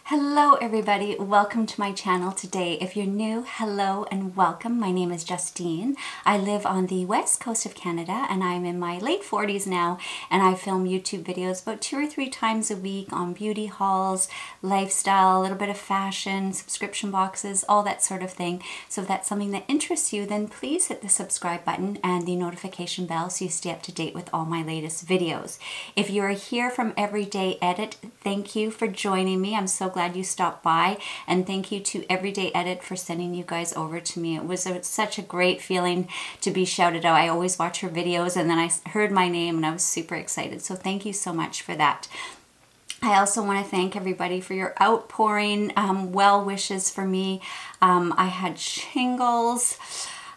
Hello everybody, welcome to my channel today. If you're new, hello and welcome. My name is Justine. I live on the west coast of Canada and I'm in my late 40s now, and I film YouTube videos about 2 or 3 times a week on beauty hauls, lifestyle, a little bit of fashion, subscription boxes, all that sort of thing. So if that's something that interests you, then please hit the subscribe button and the notification bell so you stay up to date with all my latest videos. If you're here from Everyday Edit, thank you for joining me. I'm so glad you stopped by, and thank you to Everyday Edit for sending you guys over to me. It was such a great feeling to be shouted out. I always watch her videos and then I heard my name and I was super excited. So thank you so much for that. I also want to thank everybody for your outpouring well wishes for me. I had shingles.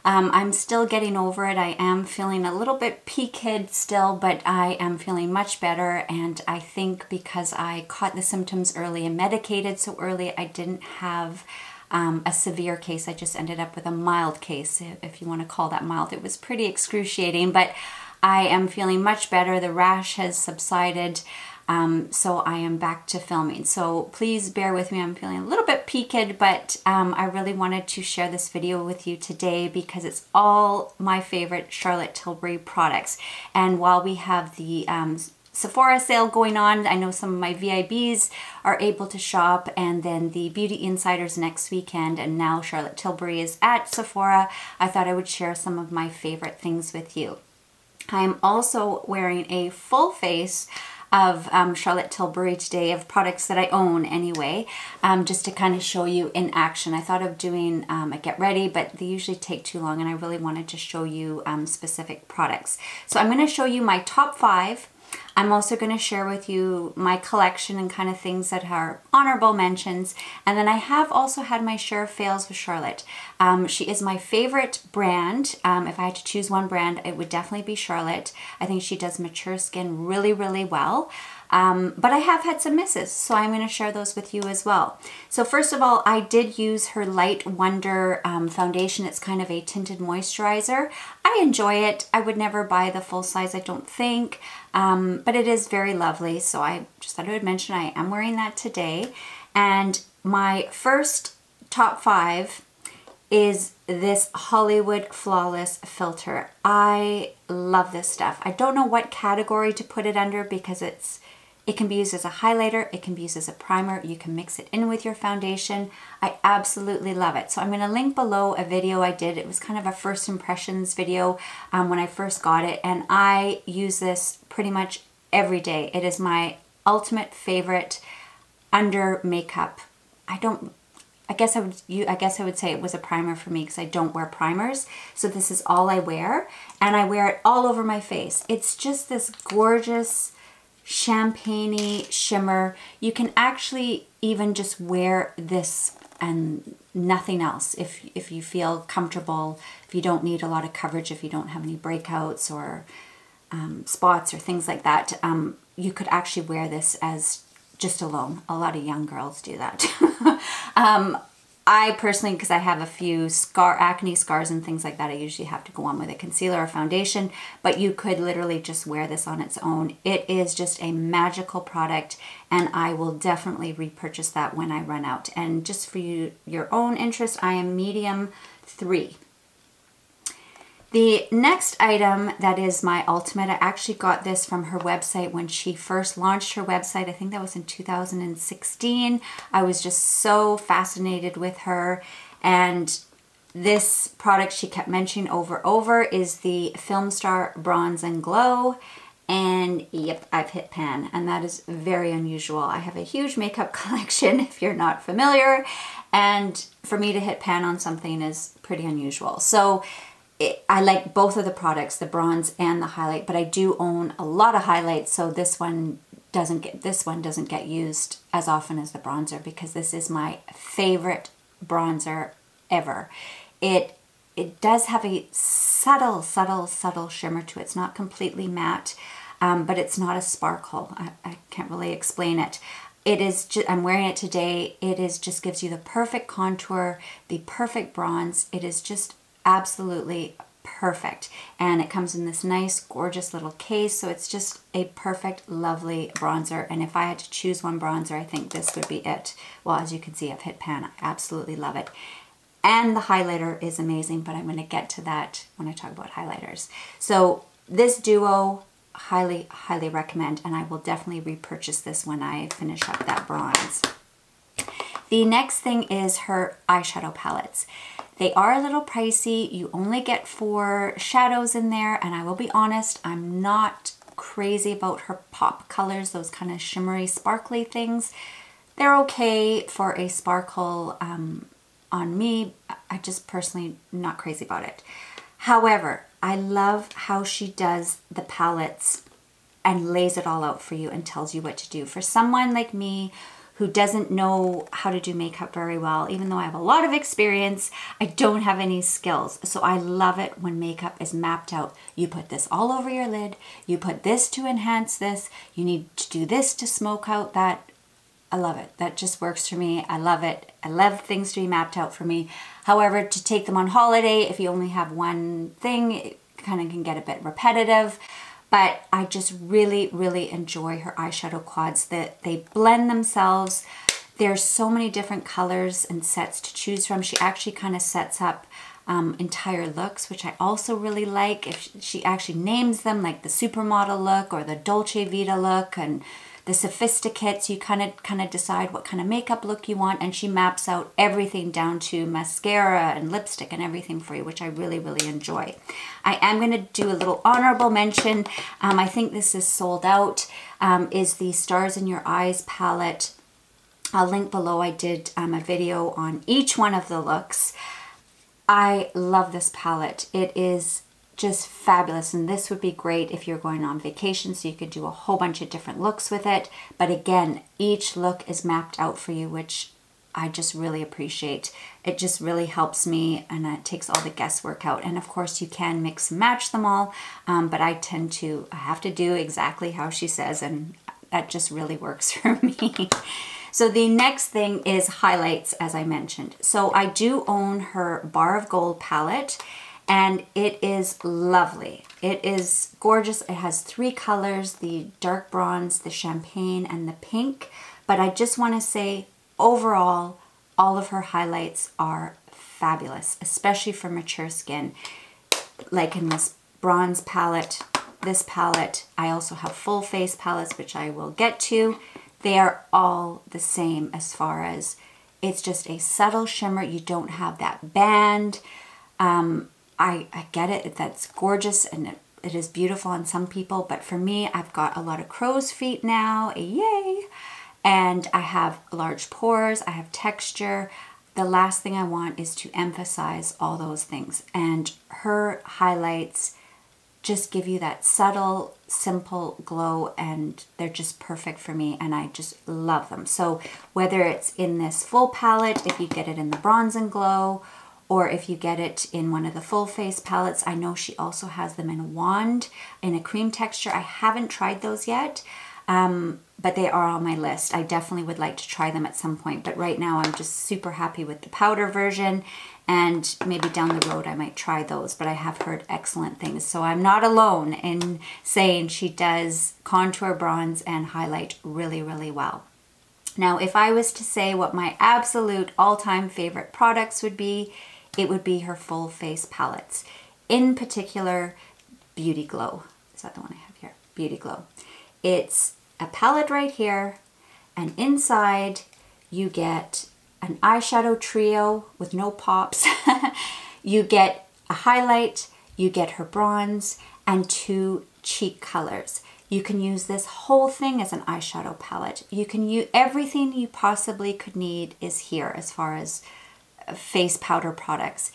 I'm still getting over it. I am feeling a little bit peaked still, but I am feeling much better. And I think because I caught the symptoms early and medicated so early, I didn't have a severe case. I just ended up with a mild case, if you want to call that mild. It was pretty excruciating, but I am feeling much better. The rash has subsided. So I am back to filming. So please bear with me. I'm feeling a little bit peaked, but I really wanted to share this video with you today because it's all my favorite Charlotte Tilbury products. And while we have the Sephora sale going on, I know some of my VIBs are able to shop, and then the Beauty Insiders next weekend, and now Charlotte Tilbury is at Sephora. I thought I would share some of my favorite things with you. I am also wearing a full face of Charlotte Tilbury today, of products that I own anyway, just to kind of show you in action. I thought of doing a get ready, but they usually take too long, and I really wanted to show you specific products. So I'm going to show you my top 5. I'm also going to share with you my collection and kind of things that are honorable mentions. And then I have also had my share of fails with Charlotte. She is my favorite brand. If I had to choose one brand, it would definitely be Charlotte. I think she does mature skin really, really well. But I have had some misses, so I'm going to share those with you as well. So first of all, I did use her Light Wonder foundation. It's kind of a tinted moisturizer. I enjoy it. I would never buy the full size, I don't think, but it is very lovely. So I just thought I would mention I am wearing that today. And my first top 5 is this Hollywood Flawless filter. I love this stuff. I don't know what category to put it under because it can be used as a highlighter, it can be used as a primer, you can mix it in with your foundation. I absolutely love it. So I'm going to link below a video I did. It was kind of a first impressions video when I first got it, and I use this pretty much every day. It is my ultimate favorite under makeup. I guess I would say it was a primer for me because I don't wear primers. So this is all I wear, and I wear it all over my face. It's just this gorgeous champagne-y shimmer. You can actually even just wear this and nothing else if you feel comfortable, if you don't need a lot of coverage, if you don't have any breakouts or spots or things like that. You could actually wear this as just alone. A lot of young girls do that. I personally, because I have a few acne scars and things like that, I usually have to go on with a concealer or foundation, but you could literally just wear this on its own. It is just a magical product, and I will definitely repurchase that when I run out. And just for your own interest, I am medium 3. The next item that is my ultimate, I actually got this from her website when she first launched her website. I think that was in 2016. I was just so fascinated with her, and this product she kept mentioning over is the Filmstar Bronze and Glow. And yep, I've hit pan, and that is very unusual. I have a huge makeup collection, if you're not familiar, and for me to hit pan on something is pretty unusual. So I like both of the products, the bronze and the highlight, but I do own a lot of highlights, so this one doesn't get used as often as the bronzer because this is my favorite bronzer ever. It does have a subtle shimmer to it. It's not completely matte, but it's not a sparkle. I can't really explain it. It is just, I'm wearing it today. It is just gives you the perfect contour, the perfect bronze. It is just absolutely perfect. And it comes in this nice, gorgeous little case. So it's just a perfect, lovely bronzer. And if I had to choose one bronzer, I think this would be it. Well, as you can see, I've hit pan. I absolutely love it. And the highlighter is amazing, but I'm going to get to that when I talk about highlighters. So this duo, highly, highly recommend. And I will definitely repurchase this when I finish up that bronze. The next thing is her eyeshadow palettes. They are a little pricey. You only get 4 shadows in there, and I will be honest, I'm not crazy about her pop colors, those kind of shimmery, sparkly things. They're okay for a sparkle on me. I just personally not crazy about it. However, I love how she does the palettes and lays it all out for you and tells you what to do. For someone like me who doesn't know how to do makeup very well, even though I have a lot of experience, I don't have any skills. So I love it when makeup is mapped out. You put this all over your lid, you put this to enhance this, you need to do this to smoke out that. I love it. That just works for me. I love it. I love things to be mapped out for me. However, to take them on holiday, if you only have one thing, it kind of can get a bit repetitive. But I just really, really enjoy her eyeshadow quads. That they blend themselves. There's so many different colors and sets to choose from. She actually kind of sets up entire looks, which I also really like. If she actually names them, like the supermodel look or the Dolce Vita look and the sophisticates, you kind of decide what kind of makeup look you want, and she maps out everything down to mascara and lipstick and everything for you, which I really, really enjoy. I am going to do a little honorable mention. I think this is sold out, is the Stars in Your Eyes palette. I'll link below. I did a video on each one of the looks. I love this palette. It is just fabulous, and this would be great if you're going on vacation, so you could do a whole bunch of different looks with it. But again, each look is mapped out for you, which I just really appreciate. It just really helps me, and it takes all the guesswork out. And of course you can mix and match them all, but I have to do exactly how she says, and that just really works for me. So the next thing is highlights, as I mentioned. So I do own her Bar of Gold palette, and it is lovely. It is gorgeous. It has 3 colors, the dark bronze, the champagne, and the pink. But I just want to say, overall, all of her highlights are fabulous, especially for mature skin. Like in this bronze palette, this palette. I also have full face palettes, which I will get to. They are all the same as far as it's just a subtle shimmer. You don't have that band. I get it, that's gorgeous, and it is beautiful on some people, but for me, I've got a lot of crow's feet now, yay! And I have large pores, I have texture. The last thing I want is to emphasize all those things. And her highlights just give you that subtle, simple glow, and they're just perfect for me, and I just love them. So whether it's in this full palette, if you get it in the Bronze and Glow, or if you get it in one of the full face palettes, I know she also has them in a wand, in a cream texture. I haven't tried those yet, but they are on my list. I definitely would like to try them at some point, but right now I'm just super happy with the powder version, and maybe down the road I might try those, but I have heard excellent things. So I'm not alone in saying she does contour, bronze, and highlight really, really well. Now, if I was to say what my absolute all-time favorite products would be, it would be her full face palettes. In particular, Beauty Glow. Is that the one I have here? Beauty Glow. It's a palette right here, and inside you get an eyeshadow trio with no pops. You get a highlight, you get her bronze, and 2 cheek colors. You can use this whole thing as an eyeshadow palette. You can use everything you possibly could need is here as far as face powder products.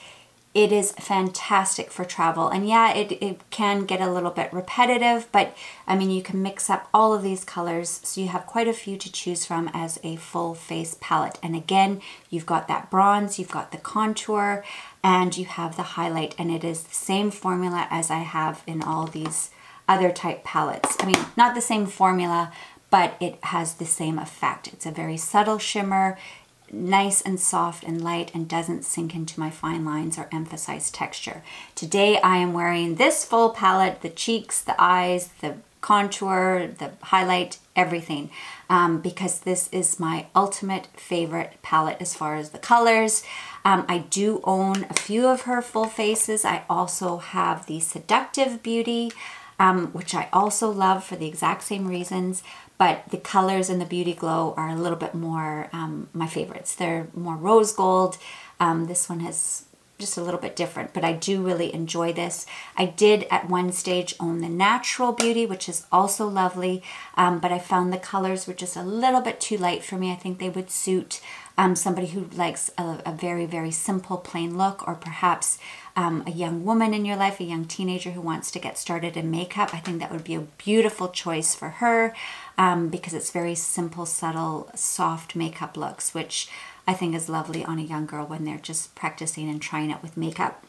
It is fantastic for travel, and yeah, it can get a little bit repetitive, but I mean, you can mix up all of these colors, so you have quite a few to choose from as a full face palette. And again, you've got that bronze, you've got the contour, and you have the highlight, and it is the same formula as I have in all these other type palettes. I mean, not the same formula, but it has the same effect. It's a very subtle shimmer, nice and soft and light and doesn't sink into my fine lines or emphasize texture. Today I am wearing this full palette, the cheeks, the eyes, the contour, the highlight, everything, because this is my ultimate favorite palette as far as the colors. I do own a few of her full faces. I also have the Seductive Beauty, which I also love for the exact same reasons, but the colors in the Beauty Glow are a little bit more my favorites. They're more rose gold. This one has just a little bit different, but I do really enjoy this. I did at one stage own the Natural Beauty, which is also lovely, but I found the colors were just a little bit too light for me. I think they would suit somebody who likes a very, very simple, plain look, or perhaps a young woman in your life, a young teenager who wants to get started in makeup. I think that would be a beautiful choice for her because it's very simple, subtle, soft makeup looks, which I think is lovely on a young girl when they're just practicing and trying it with makeup.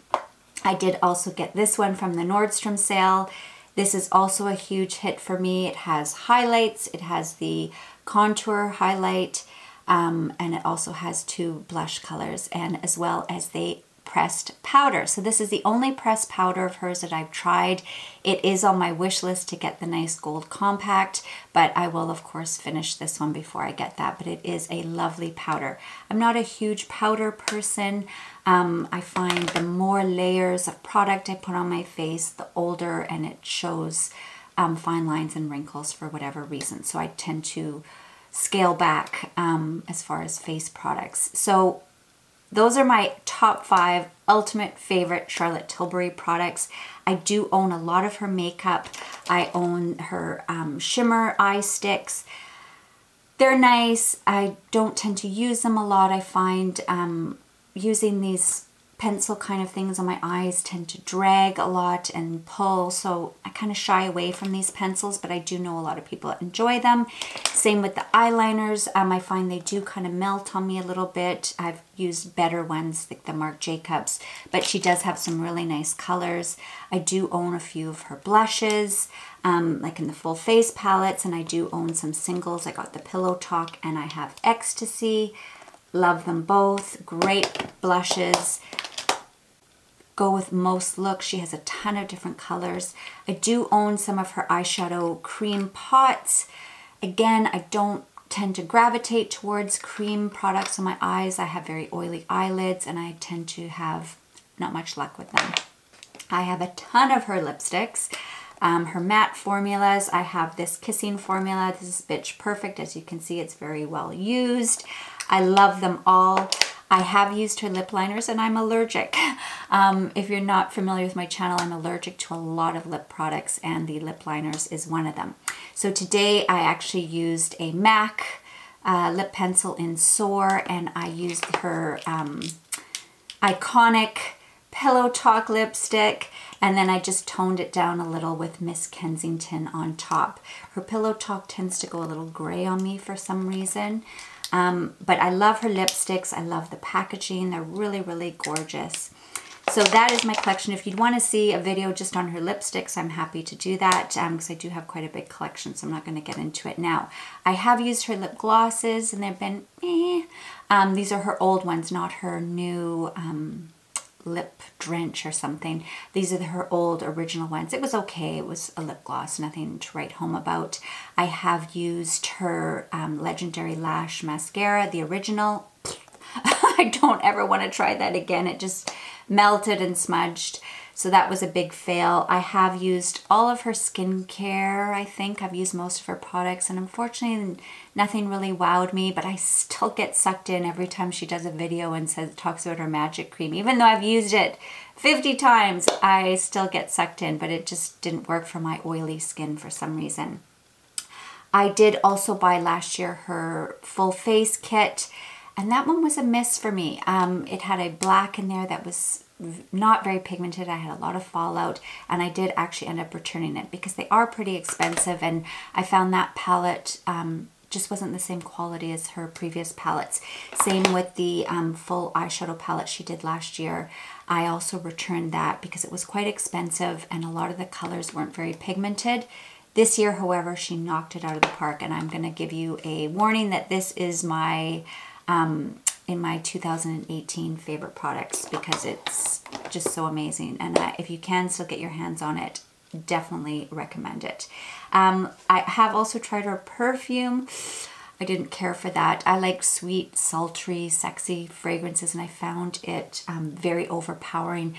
I did also get this one from the Nordstrom sale. This is also a huge hit for me. It has highlights, it has the contour highlight, and it also has 2 blush colors, and as well as the pressed powder. So this is the only pressed powder of hers that I've tried. It is on my wish list to get the nice gold compact, but I will of course finish this one before I get that, but it is a lovely powder. I'm not a huge powder person. I find the more layers of product I put on my face, the older and it shows fine lines and wrinkles for whatever reason. So I tend to scale back as far as face products. So those are my top 5 ultimate favorite Charlotte Tilbury products. I do own a lot of her makeup. I own her shimmer eye sticks. They're nice. I don't tend to use them a lot. I find using these pencil kind of things on my eyes tend to drag a lot and pull, so I kind of shy away from these pencils, but I do know a lot of people that enjoy them. Same with the eyeliners. I find they do kind of melt on me a little bit. I've used better ones like the Marc Jacobs, but she does have some really nice colors. I do own a few of her blushes, like in the full face palettes, and I do own some singles. I got the Pillow Talk and I have Ecstasy. Love them both. Great blushes. Go with most looks. She has a ton of different colors. I do own some of her eyeshadow cream pots. Again, I don't tend to gravitate towards cream products on my eyes. I have very oily eyelids and I tend to have not much luck with them. I have a ton of her lipsticks. Her matte formulas. I have this Kissing formula. This is Bitch Perfect. As you can see, it's very well used. I love them all. I have used her lip liners and I'm allergic. If you're not familiar with my channel, I'm allergic to a lot of lip products and the lip liners is one of them. So today I actually used a MAC lip pencil in Soar, and I used her iconic Pillow Talk lipstick, and then I just toned it down a little with Miss Kensington on top. Her Pillow Talk tends to go a little gray on me for some reason. But I love her lipsticks. I love the packaging. They're really, really gorgeous. So that is my collection. If you'd want to see a video just on her lipsticks, I'm happy to do that because I do have quite a big collection, so I'm not going to get into it now. I have used her lip glosses and they've been these are her old ones, not her new lip drench or something. These are her old original ones. It was okay. It was a lip gloss, nothing to write home about. I have used her Legendary Lash Mascara, the original. I don't ever want to try that again. It just melted and smudged. So that was a big fail. I have used all of her skincare, I think. I've used most of her products, and unfortunately nothing really wowed me, but I still get sucked in every time she does a video and talks about her magic cream. Even though I've used it 50 times, I still get sucked in, but it just didn't work for my oily skin for some reason. I did also buy last year her full face kit, and that one was a miss for me. It had a black in there that was not very pigmented. I had a lot of fallout, and I did actually end up returning it because they are pretty expensive, and I found that palette just wasn't the same quality as her previous palettes. Same with the full eyeshadow palette she did last year. I also returned that because it was quite expensive and a lot of the colors weren't very pigmented. This year, however, she knocked it out of the park, and I'm going to give you a warning that this is my in my 2018 favorite products because it's just so amazing. And if you can still get your hands on it, definitely recommend it. I have also tried her perfume. I didn't care for that. I like sweet, sultry, sexy fragrances, and I found it very overpowering,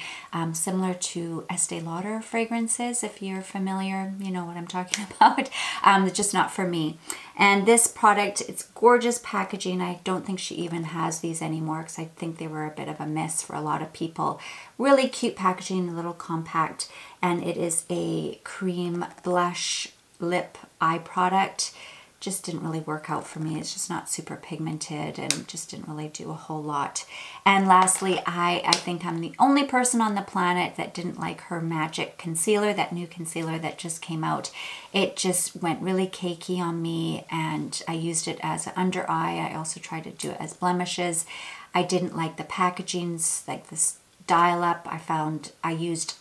similar to Estee Lauder fragrances. If you're familiar, you know what I'm talking about. It's just not for me. And this product, it's gorgeous packaging. I don't think she even has these anymore because I think they were a bit of a miss for a lot of people. Really cute packaging, a little compact, and it is a cream blush lip eye product. Just didn't really work out for me. It's just not super pigmented and just didn't really do a whole lot. And lastly, I think I'm the only person on the planet that didn't like her Magic Concealer, that new concealer that just came out. It just went really cakey on me, and I used it as an under eye. I also tried to do it as blemishes. I didn't like the packagings, like this dial up. I found I used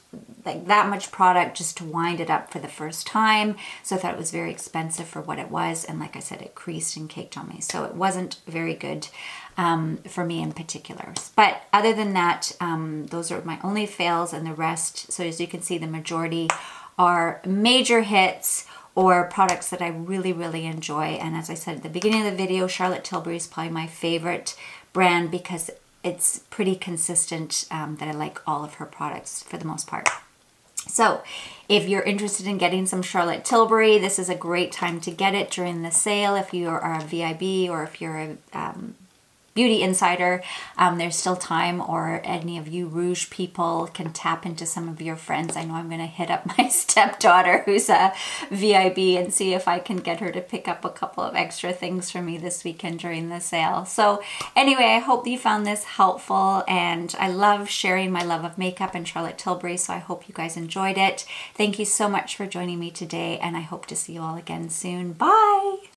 like that much product just to wind it up for the first time, so I thought it was very expensive for what it was, and like I said, it creased and caked on me, so it wasn't very good for me in particular. But other than that, those are my only fails, and the rest, so as you can see, the majority are major hits or products that I really, really enjoy. And as I said at the beginning of the video, Charlotte Tilbury is probably my favorite brand because it's pretty consistent, that I like all of her products for the most part. So if you're interested in getting some Charlotte Tilbury, this is a great time to get it during the sale. If you are a VIB or if you're a beauty insider, there's still time, or any of you Rouge people can tap into some of your friends. I know I'm going to hit up my stepdaughter who's a VIB and see if I can get her to pick up a couple of extra things for me this weekend during the sale. So anyway, I hope you found this helpful, and I love sharing my love of makeup and Charlotte Tilbury, so I hope you guys enjoyed it. Thank you so much for joining me today, and I hope to see you all again soon. Bye!